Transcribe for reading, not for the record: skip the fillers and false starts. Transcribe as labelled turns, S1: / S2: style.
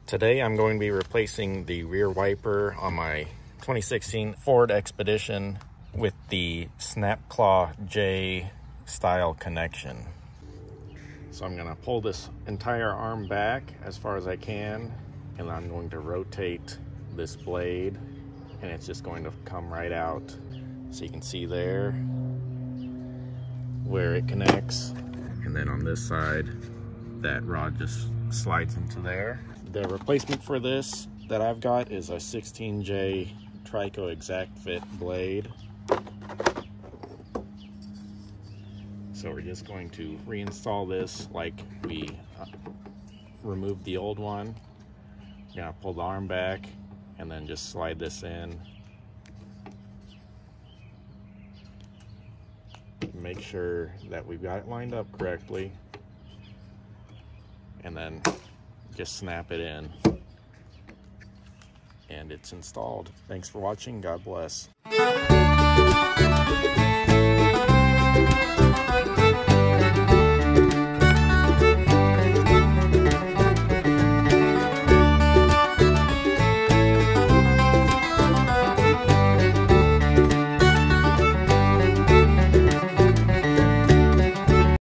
S1: Today I'm going to be replacing the rear wiper on my 2016 Ford Expedition with the Snap-Claw J style connection. So I'm going to pull this entire arm back as far as I can, and I'm going to rotate this blade, and it's just going to come right out. So you can see there where it connects, and then on this side that rod just slides into there. The replacement for this that I've got is a 16J Trico Exact Fit blade. So we're just going to reinstall this like we removed the old one. Gonna pull the arm back and then just slide this in. Make sure that we've got it lined up correctly, and then just snap it in, and it's installed. Thanks for watching. God bless.